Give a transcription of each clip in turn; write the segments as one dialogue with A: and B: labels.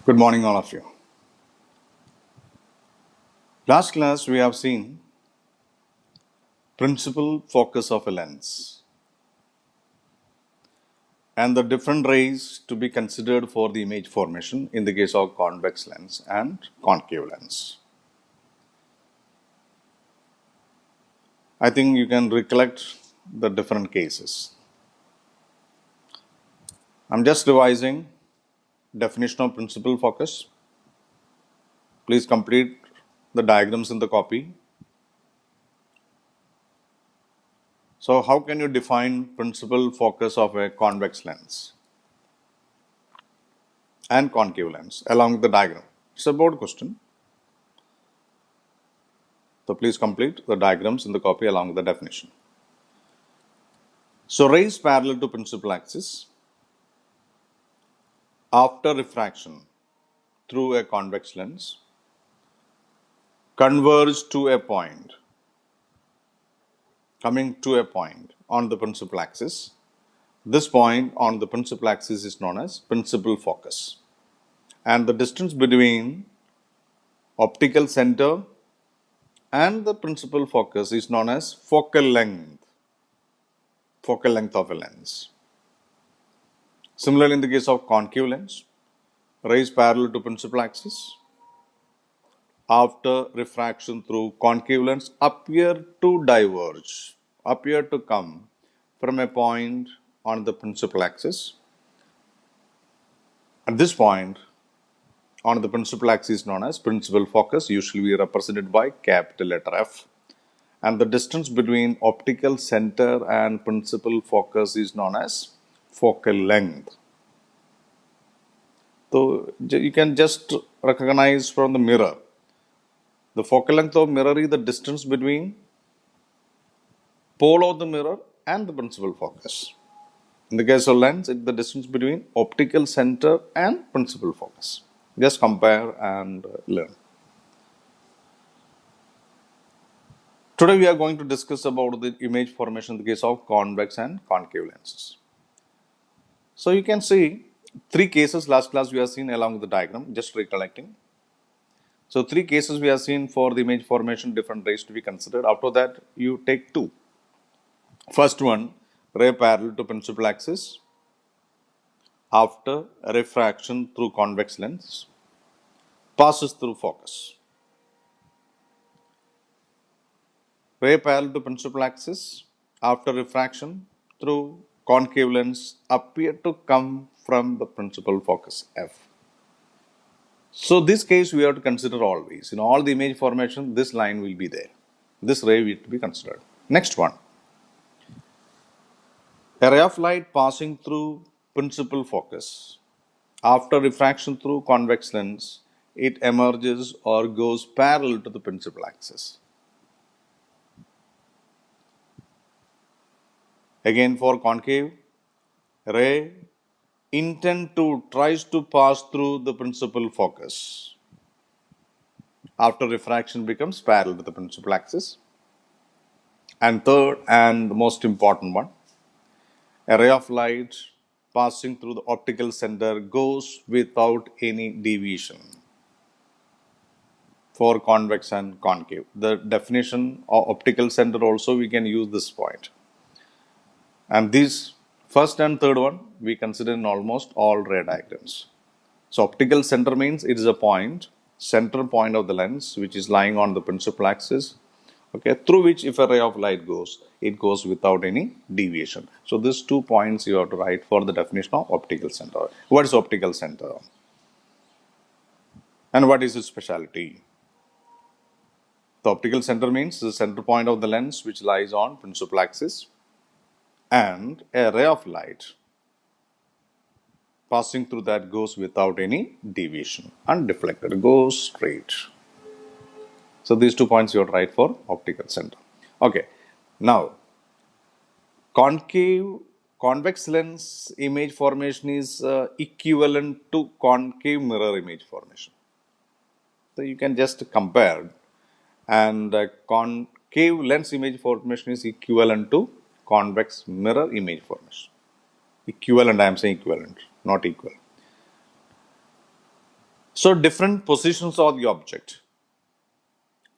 A: Good morning, all of you. Last class, we have seen principal focus of a lens and the different rays to be considered for the image formation in the case of convex lens and concave lens. I think you can recollect the different cases. I'm just revising definition of principal focus. Please complete the diagrams in the copy. So, how can you define principal focus of a convex lens and concave lens along with the diagram? It's a board question. So please complete the diagrams in the copy along with the definition. So rays parallel to principal axis after refraction through a convex lens converge to a point, coming to a point on the principal axis. This point on the principal axis is known as principal focus. And the distance between optical center and the principal focus is known as focal length of a lens. Similarly, in the case of concave lens, rays parallel to principal axis after refraction through concave lens appear to diverge, appear to come from a point on the principal axis. At this point on the principal axis known as principal focus, usually represented by capital letter F, and the distance between optical center and principal focus is known as focal length. So you can just recognize from the mirror. The focal length of mirror is the distance between pole of the mirror and the principal focus. In the case of lens, it's the distance between optical center and principal focus. Just compare and learn. Today we are going to discuss about the image formation in the case of convex and concave lenses. So you can see three cases last class we have seen along with the diagram, just recollecting. So three cases we have seen for the image formation, different rays to be considered. After that, you take two. First one, ray parallel to principal axis after refraction through convex lens passes through focus. Ray parallel to principal axis after refraction through concave lens appear to come from the principal focus F. So this case we have to consider always. In all the image formation, this line will be there. This ray will be considered. Next one. A ray of light passing through principal focus. After refraction through convex lens, it emerges or goes parallel to the principal axis. Again for concave, ray tries to pass through the principal focus. After refraction becomes parallel to the principal axis. And third and most important one, a ray of light passing through the optical center goes without any deviation for convex and concave. The definition of optical center also we can use this point. And these first and third one we consider in almost all ray diagrams. So optical center means it is a point, center point of the lens which is lying on the principal axis, okay, through which if a ray of light goes, it goes without any deviation. So these 2 points you have to write for the definition of optical center. What is optical center? And what is its specialty? The optical center means the center point of the lens which lies on principal axis, and a ray of light passing through that goes without any deviation, undeflected, goes straight. So these 2 points you have to write for optical center. Okay, now convex lens image formation is equivalent to concave mirror image formation. So you can just compare, and concave lens image formation is equivalent to convex mirror image formation. Equivalent, I am saying equivalent, not equal. So different positions of the object,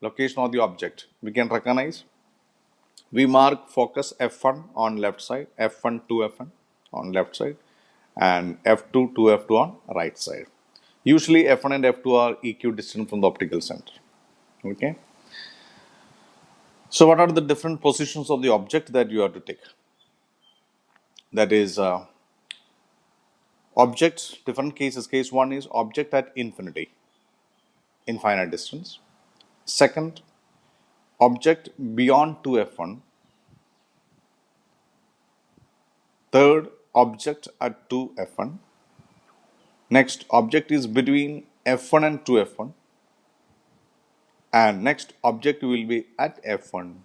A: location of the object, we can recognize. We mark focus F1 on left side, F1 to F1 on left side, and F2 to F2 on right side. Usually F1 and F2 are equidistant from the optical center. Okay. So what are the different positions of the object that you have to take? That is objects, different cases. Case 1 is object at infinity, infinite distance. Second, object beyond 2f1. Third, object at 2f1. Next, object is between f1 and 2f1. And next, object will be at f1.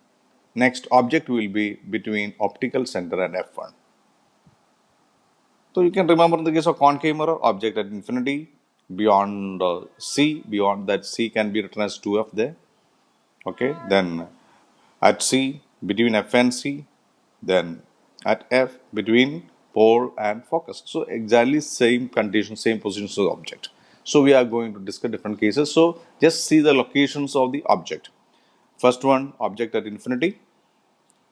A: Next, object will be between optical center and f1. So you can remember in the case of concave mirror, object at infinity, beyond C, beyond that C can be written as 2f there. Okay, then at C, between F and C, then at F, between pole and focus. So exactly same condition, same positions of the object. So we are going to discuss different cases. So just see the locations of the object. First one, object at infinity,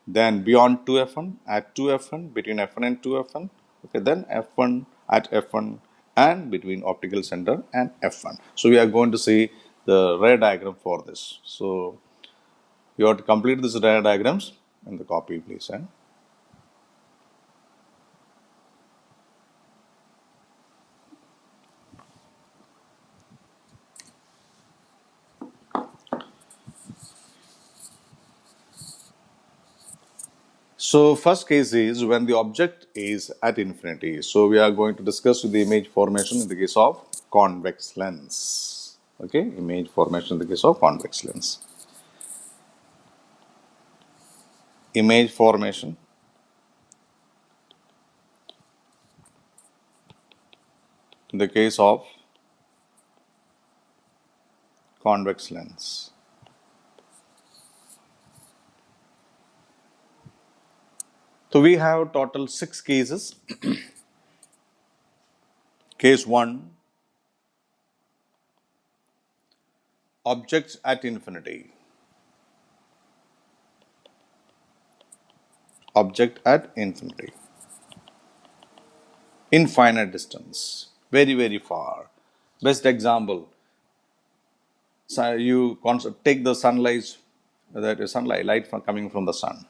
A: then beyond 2f1, at 2f1, between f1 and 2f1, okay, then f1 at f1 and between optical center and f1. So we are going to see the ray diagram for this. So you have to complete this ray diagrams in the copy, please. So first case is when the object is at infinity. So we are going to discuss the image formation in the case of convex lens. Okay, image formation in the case of convex lens. Image formation in the case of convex lens. So we have total 6 cases. Case 1, objects at infinity. Object at infinity. Infinite distance. Very, very far. Best example. So you take the sunlight, that is sunlight, light coming from the sun.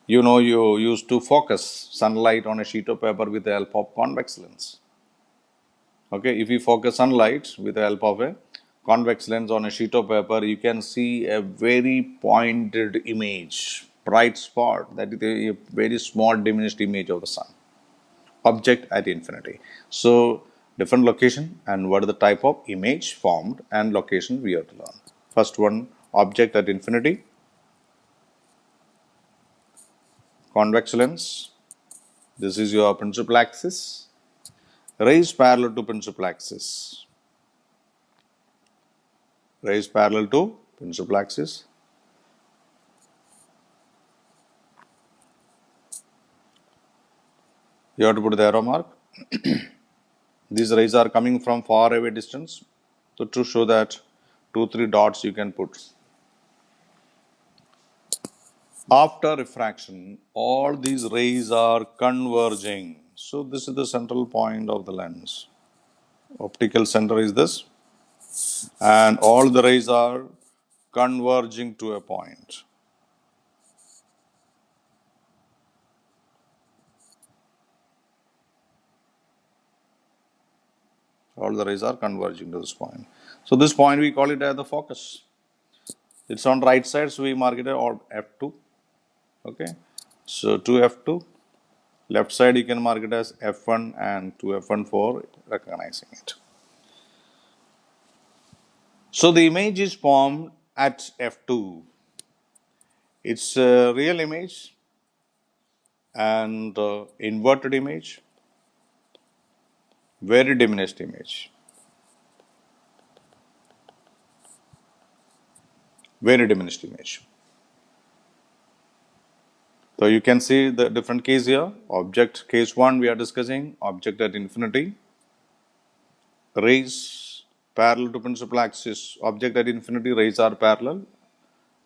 A: You know, you used to focus sunlight on a sheet of paper with the help of convex lens. Okay, if you focus sunlight with the help of a convex lens on a sheet of paper, you can see a very pointed image, bright spot, that is a very small diminished image of the sun. Object at infinity. So, different location and what are the type of image formed and location we have to learn. First one, object at infinity, convex lens. This is your principal axis. Rays parallel to principal axis. Rays parallel to principal axis. You have to put the arrow mark. These rays are coming from far away distance. So to show that 2-3 dots you can put. After refraction, all these rays are converging. So this is the central point of the lens. Optical center is this. And all the rays are converging to a point. All the rays are converging to this point. So this point we call it as the focus. It's on right side, so we mark it as F2. Okay. So 2F2. Left side you can mark it as F1 and 2F1 for recognizing it. So the image is formed at F2. It's a real image and inverted image, very diminished image. Very diminished image. So you can see the different case here. Object, case 1 we are discussing, object at infinity. Rays parallel to principal axis. Object at infinity rays are parallel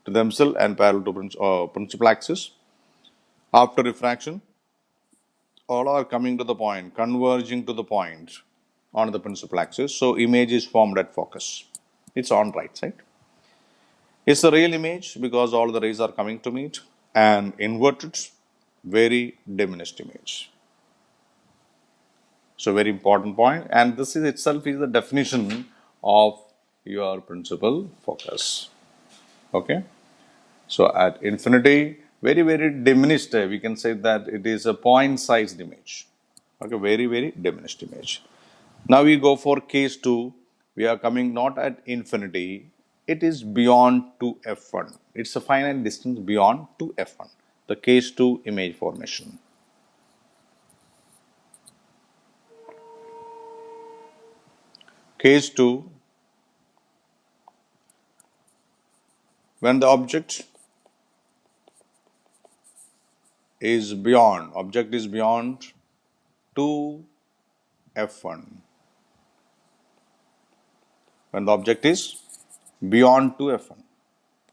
A: to themselves and parallel to principal axis. After refraction, all are coming to the point, converging to the point on the principal axis. So image is formed at focus. It's on right side. It's a real image because all the rays are coming to meet, and inverted, very diminished image. So very important point, and this is itself is the definition of your principal focus. Okay. So at infinity, very diminished, we can say that it is a point-sized image. Okay, very diminished image. Now we go for case 2. We are coming not at infinity. It is beyond 2f1. It's a finite distance beyond 2f1. The case 2 image formation. Case 2, when the object is beyond 2f1. When the object is beyond 2f1.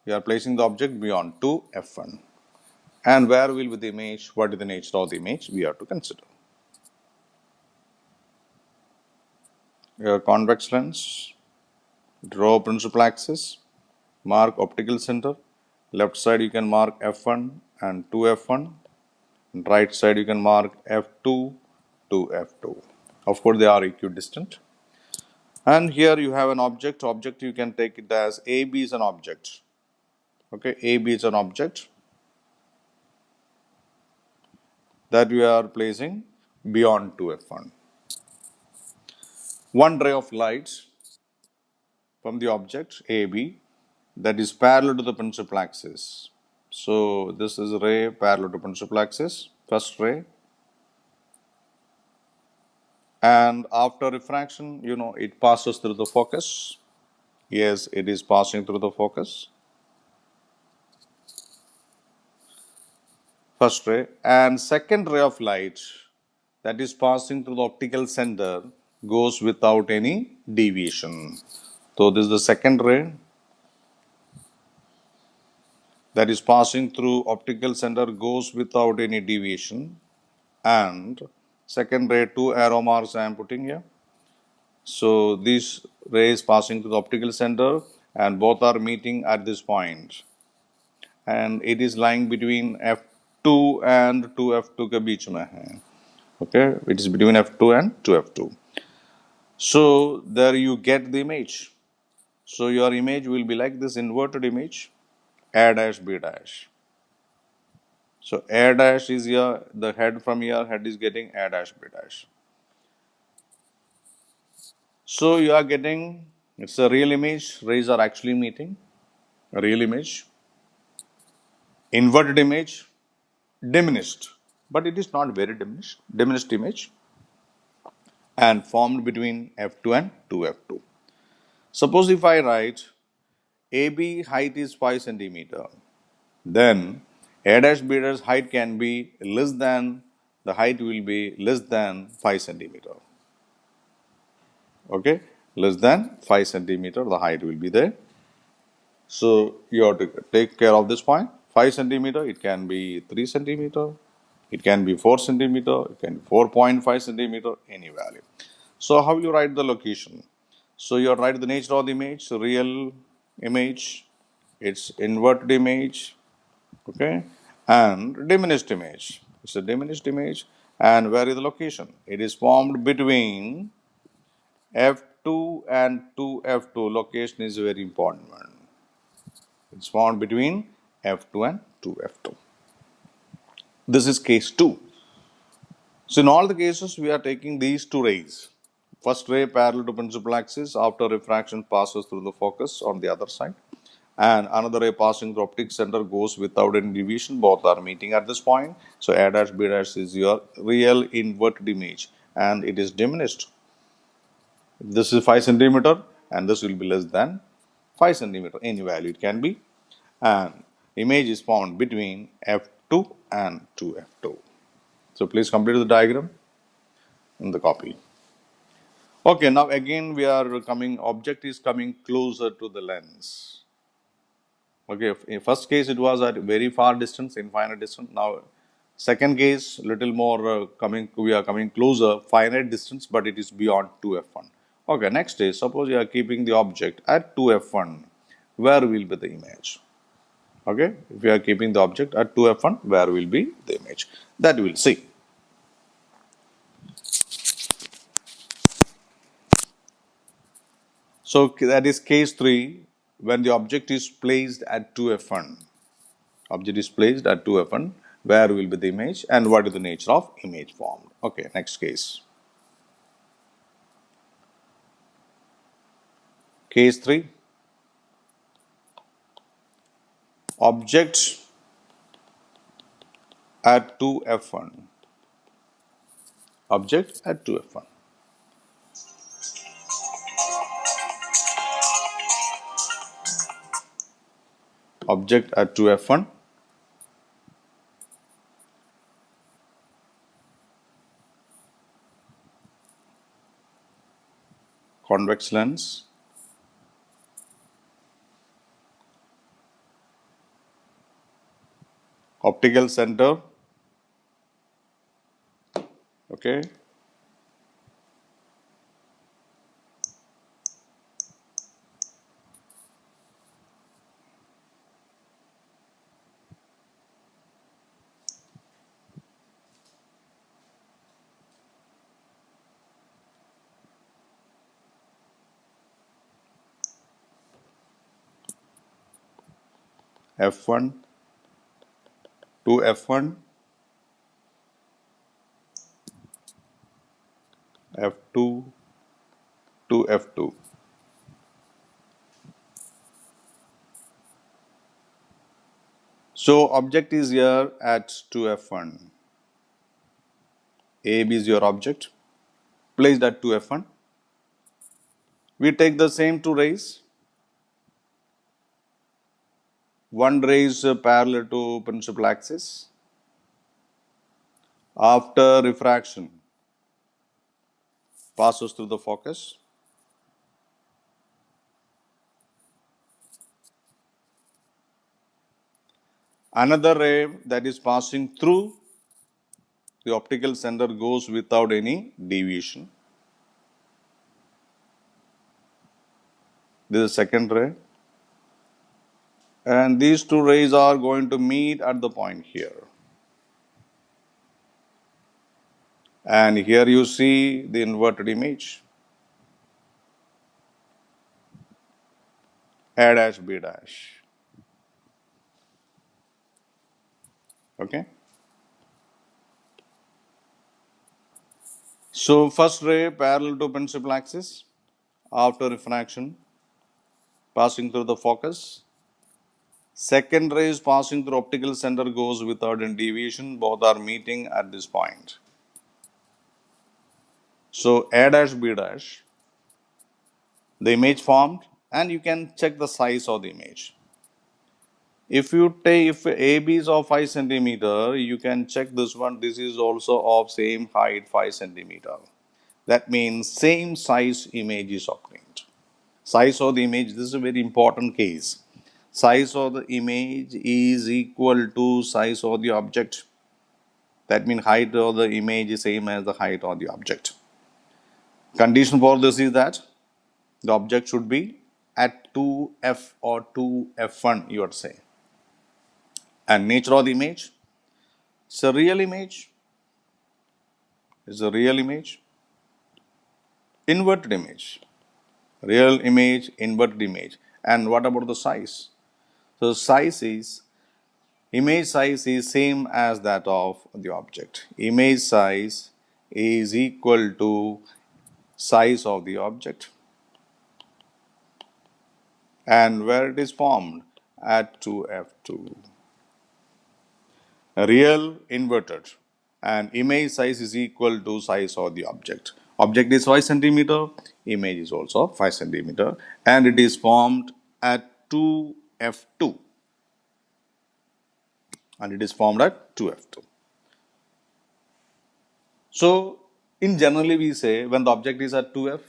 A: We are placing the object beyond 2f1. And where will be the image? What is the nature of the image? We have to consider. Your convex lens, draw principal axis, mark optical center. Left side you can mark f1 and 2f1. And right side you can mark f2 to f2. Of course, they are equidistant. And here you have an object. Object you can take it as AB is an object. Okay, AB is an object that we are placing beyond 2f1. One ray of light from the object AB that is parallel to the principal axis. So this is a ray parallel to principal axis, first ray. And after refraction, it passes through the focus. Yes, it is passing through the focus. First ray. And second ray of light that is passing through the optical center goes without any deviation. So this is the second ray that is passing through optical center goes without any deviation. And second ray, 2 arrow marks I am putting here. So these rays passing through the optical center and both are meeting at this point. And it is lying between f2 and 2f2 के बीच में है. Okay, it is between f2 and 2f2. So there you get the image. So your image will be like this inverted image, A dash B dash. So A dash is here, the head from here, head is getting A dash B dash. So you are getting, it's a real image, rays are actually meeting, a real image, inverted image, diminished, but it is not very diminished image, and formed between f2 and 2f2. Suppose if I write AB height is 5 centimeter, then A dash B dash height can be less than, the height will be less than 5 centimeter. Okay, less than 5 centimeter, the height will be there. So you have to take care of this point. 5 centimeter, it can be 3 centimeter, it can be 4 centimeter, it can be 4.5 centimeter, any value. So how will you write the location? So you write the nature of the image, real image, its inverted image, okay, and diminished image. It's a diminished image, and where is the location? It is formed between f2 and 2f2. Location is very important one. It's found between f2 and 2f2. This is case 2. So in all the cases, we are taking these two rays. First ray parallel to principal axis, after refraction passes through the focus on the other side. And another ray passing through optic center goes without any deviation. Both are meeting at this point. So A dash B dash is your real inverted image, and it is diminished. This is 5 centimeter and this will be less than 5 centimeter. Any value it can be. And image is found between f2 and 2f2. So please complete the diagram in the copy. Okay, now again we are coming, object is coming closer to the lens. Okay, in first case it was at very far distance, infinite distance. Now, second case, little more coming, we are coming closer, finite distance, but it is beyond 2f1. Okay, next is, suppose you are keeping the object at 2f1, where will be the image? Okay, if you are keeping the object at 2f1, where will be the image? That we'll see. So that is case 3, when the object is placed at 2f1. Object is placed at 2f1, where will be the image and what is the nature of image formed. Okay, next case. Case 3, object at 2f1. Object at 2f1. Object at 2f1. Convex lens. Optical center. Okay. f1 to f1. f2 to f2. So object is here at 2f1. AB is your object, placed at 2f1. We take the same two rays. One ray is parallel to principal axis. After refraction, passes through the focus. Another ray that is passing through the optical center goes without any deviation. This is second ray. And these two rays are going to meet at the point here. And here you see the inverted image. A dash, B dash. Okay. So first ray parallel to principal axis. After refraction, passing through the focus. Second ray is passing through optical center, goes without any deviation. Both are meeting at this point. So A dash, B dash, the image formed, and you can check the size of the image. If you take, if AB is of 5 centimeter, you can check this one. This is also of same height, 5 centimeter. That means same size image is obtained. Size of the image, this is a very important case. Size of the image is equal to size of the object. That means height of the image is same as the height of the object. Condition for this is that the object should be at 2f or 2f1, you would say. And nature of the image, it's a real image. It's a real image. Inverted image. Real image, inverted image. And what about the size? So size is, image size is same as that of the object. Image size is equal to size of the object. And where it is formed? At 2f2. Real inverted. And image size is equal to size of the object. Object is 5 centimeter, image is also 5 centimeter, and it is formed at 2f2. And it is formed at 2f2. So, in generally we say when the object is at 2f,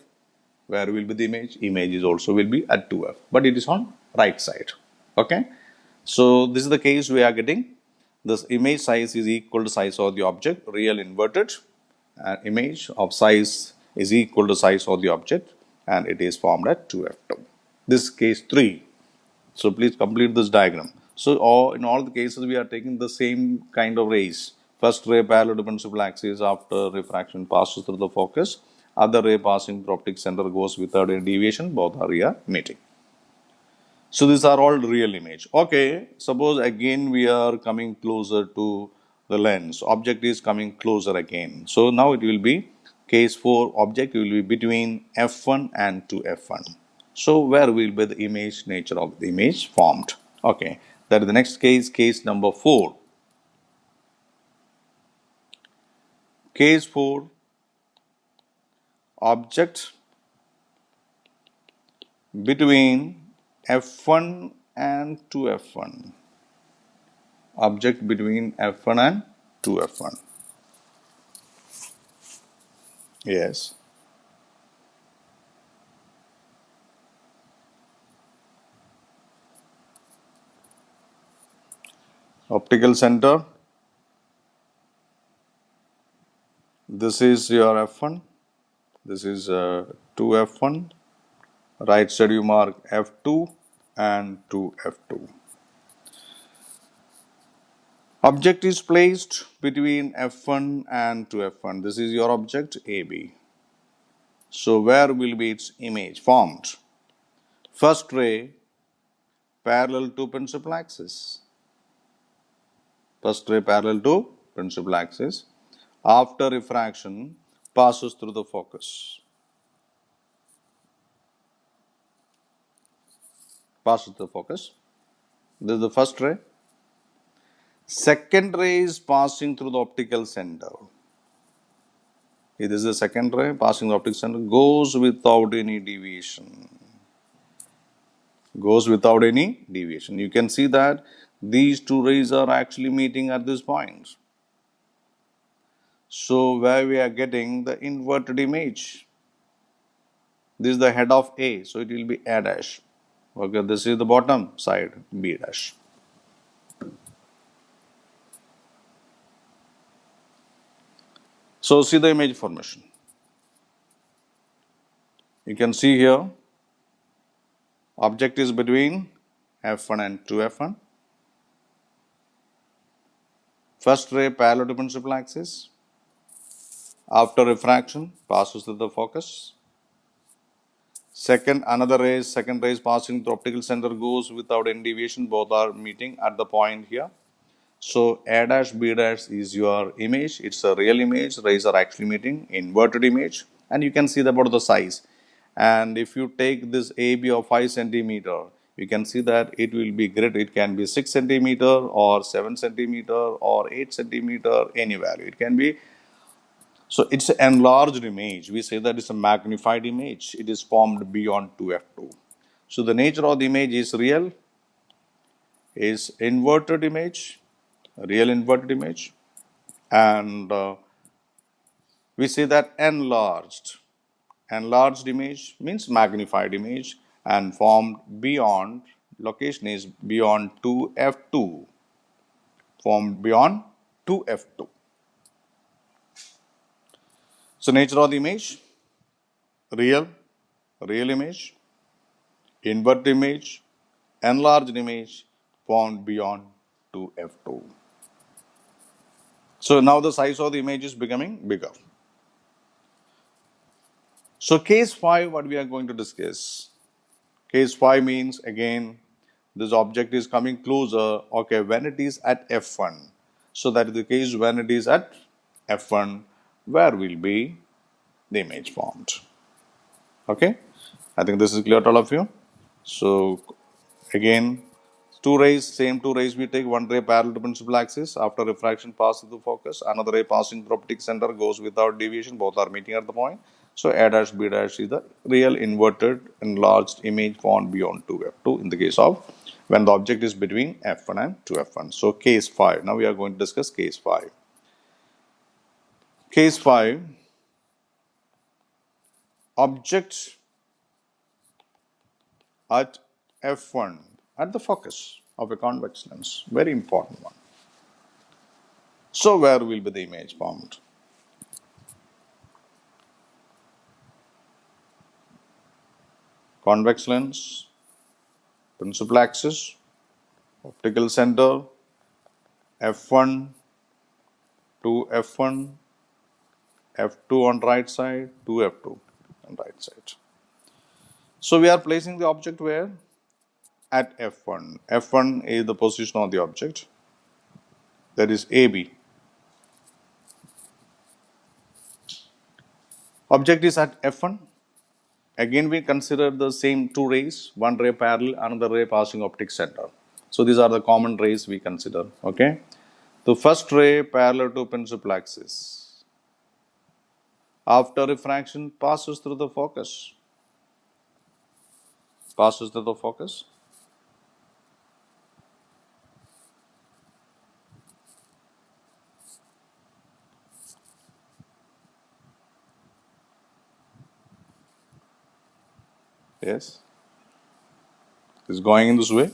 A: Where will be the image? Image is also will be at 2f, but it is on right side. Okay. So this is the case we are getting. This image size is equal to size of the object, real inverted, and image of size is equal to size of the object, and it is formed at 2f2. This is case 3. So please complete this diagram. So in all the cases, we are taking the same kind of rays. First ray parallel to principal axis after refraction passes through the focus. Other ray passing through optic center goes without any deviation. Both are here meeting. So these are all real image. Okay, suppose again we are coming closer to the lens. Object is coming closer again. So now it will be case 4. Object will be between f1 and 2f1. So where will be the image, nature of the image formed? Okay, that is the next case, case number 4. Case 4, object between f1 and 2f1. Object between f1 and 2f1. Yes. Optical center. This is your f1. This is 2f1. Right side you mark f2 and 2f2. Object is placed between f1 and 2f1. This is your object AB. So where will be its image formed? First ray parallel to principal axis. First ray parallel to principal axis. After refraction passes through the focus. Passes through the focus. This is the first ray. Second ray is passing through the optical center. This is the second ray passing the optical center, goes without any deviation. Goes without any deviation. You can see that these two rays are actually meeting at this point. So where we are getting the inverted image. This is the head of A, so it will be A dash. Okay, this is the bottom side, B dash. So see the image formation. You can see here, object is between f1 and 2f1. First ray parallel to principal axis. After refraction, passes through the focus. Second ray is passing through optical center, goes without any deviation. Both are meeting at the point here. So A dash B dash is your image. It's a real image. Rays are actually meeting, inverted image, and you can see about the size. And if you take this AB of 5 centimeter, you can see that it will be great. It can be 6 centimeter or 7 centimeter or 8 centimeter, any value. It can be. So it's an enlarged image. We say that it's a magnified image. It is formed beyond 2f2. So the nature of the image is real, is inverted image, real inverted image, and we say that enlarged. Enlarged image means magnified image and formed beyond, location is beyond 2f2, formed beyond 2f2. So nature of the image, real image, invert image, enlarged image formed beyond 2f2. So now the size of the image is becoming bigger. So case 5, what we are going to discuss. Case 5 means again this object is coming closer, okay, when it is at f1. So that is the case when it is at f1, where will be the image formed. Okay, I think this is clear to all of you. So again, same two rays we take. One ray parallel to principal axis. After refraction passes through focus. Another ray passing through optic center goes without deviation. Both are meeting at the point. So A dash B dash is the real inverted enlarged image formed beyond 2f2 in the case of when the object is between f1 and 2f1. So case 5. Now we are going to discuss case 5. Case 5. Object at f1, at the focus of a convex lens. Very important one. So where will be the image formed? Convex lens, principal axis, optical center, f1 to f1, f2 on right side, to f2 on right side. So we are placing the object where? At f1. f1 is the position of the object. That is AB. Object is at f1. Again, we consider the same two rays, one ray parallel, another ray passing optic center. So these are the common rays we consider. Okay. The first ray parallel to principal axis. After refraction, passes through the focus. Passes through the focus. Yes. It's going in this way.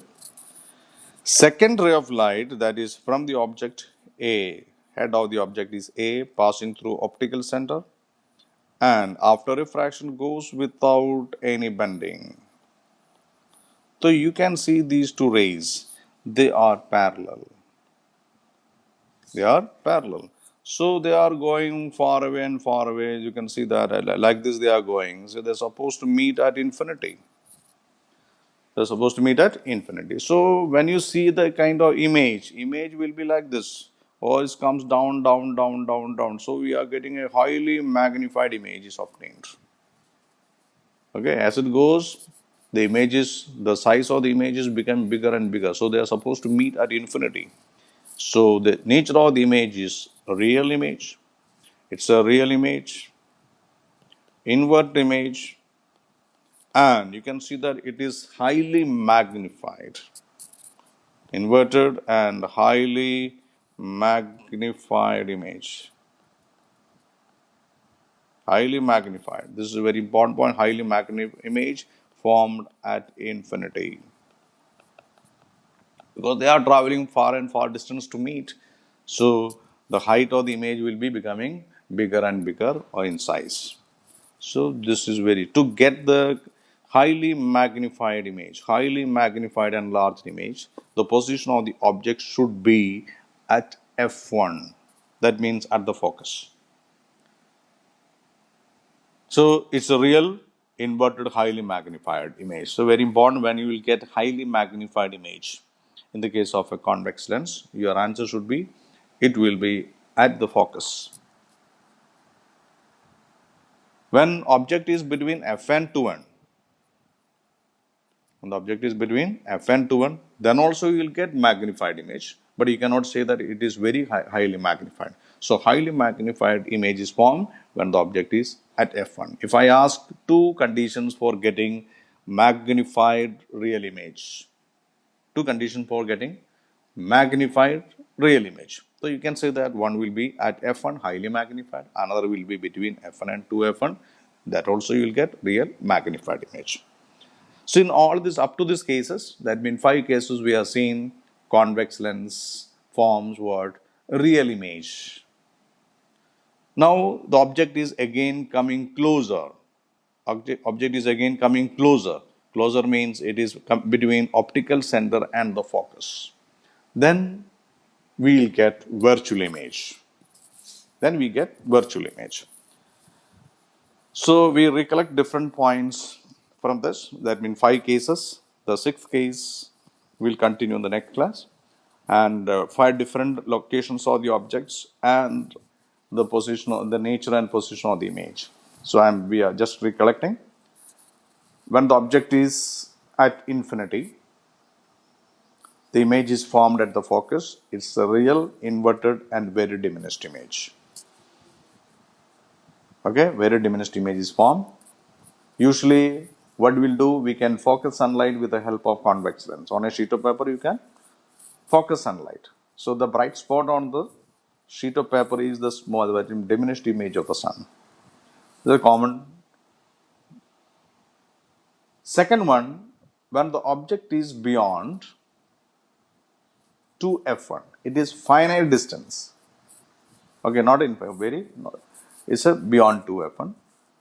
A: Second ray of light, that is from the object A, head of the object is A, passing through optical center, and after refraction goes without any bending. So you can see these two rays, they are parallel. They are parallel. So they are going far away and far away. You can see that like this they are going. So they're supposed to meet at infinity. They're supposed to meet at infinity. So when you see the kind of image will be like this. Or it comes down, down, down, down, down. So we are getting a highly magnified image is obtained. Okay, as it goes, the size of the images become bigger and bigger. So they are supposed to meet at infinity. So the nature of the image is a real image. It's a real image, invert image, and you can see that it is highly magnified. Inverted and highly magnified image. Highly magnified. This is a very important point. Highly magnified image formed at infinity. Because they are traveling far and far distance to meet. So the height of the image will be becoming bigger and bigger or in size. So this is to get the highly magnified image, highly magnified and large image, the position of the object should be at f1. That means at the focus. So it's a real inverted highly magnified image. So very important when you will get highly magnified image. In the case of a convex lens, your answer should be, it will be at the focus. When object is between f and 2n, when the object is between f and 2n, then also you will get magnified image, but you cannot say that it is very highly magnified. So highly magnified image is formed when the object is at f1. If I ask two conditions for getting magnified real image, two conditions for getting magnified real image. So you can say that one will be at f1 highly magnified, another will be between f1 and 2f1. That also you will get real magnified image. So in all this, up to these cases, that means 5 cases we have seen convex lens forms what? Real image. Now the object is again coming closer. Object is again coming closer. Closer means it is between optical center and the focus. Then we will get virtual image. Then we get virtual image. So we recollect different points from this. That means 5 cases. The 6th case will continue in the next class. And 5 different locations of the objects and the position, of the nature and position of the image. So we are just recollecting. When the object is at infinity, the image is formed at the focus. It's a real, inverted, and very diminished image. Okay, very diminished image is formed. Usually, what we'll do, we can focus sunlight with the help of convex lens. On a sheet of paper, you can focus sunlight. So the bright spot on the sheet of paper is the small, diminished image of the sun. This is a common. Second one, when the object is beyond 2f1, it is finite distance. Okay, not in very, not, it's a beyond 2f1.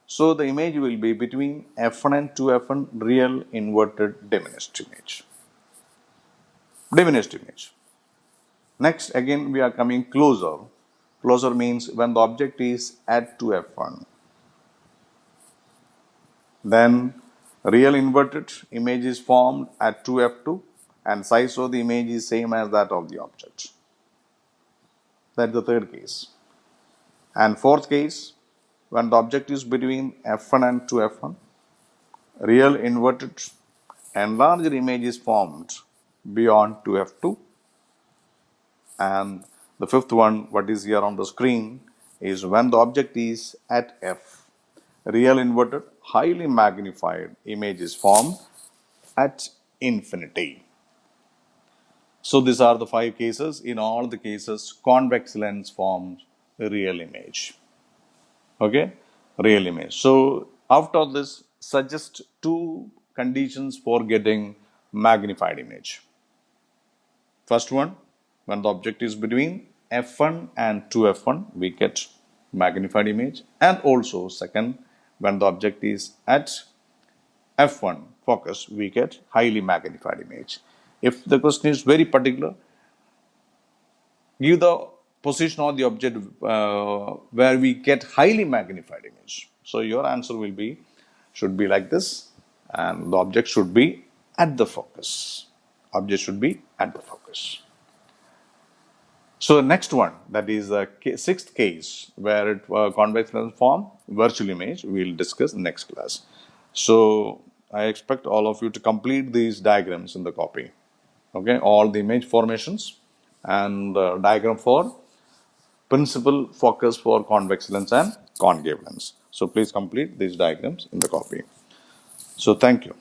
A: So the image will be between f1 and 2f1 real inverted diminished image. Diminished image. Next, again, we are coming closer. Closer means when the object is at 2f1. Then real inverted image is formed at 2f2 and size of the image is same as that of the object. That's the third case. And fourth case, when the object is between f1 and 2f1, real inverted enlarged image is formed beyond 2f2. And the fifth one, what is here on the screen, is when the object is at f, real inverted highly magnified image is formed at infinity. So these are the 5 cases. In all the cases, convex lens forms a real image. Okay, real image. So after this, suggest 2 conditions for getting magnified image. First one, when the object is between f1 and 2f1, we get magnified image. And also second, when the object is at f1 focus, we get highly magnified image. If the question is very particular, give the position of the object where we get highly magnified image. So your answer will be, should be like this, and the object should be at the focus. Object should be at the focus. So the next one, that is the sixth case where it convex lens form virtual image, we will discuss next class. So I expect all of you to complete these diagrams in the copy. Okay, all the image formations and diagram for principal focus for convex lens and concave lens. So please complete these diagrams in the copy. So thank you.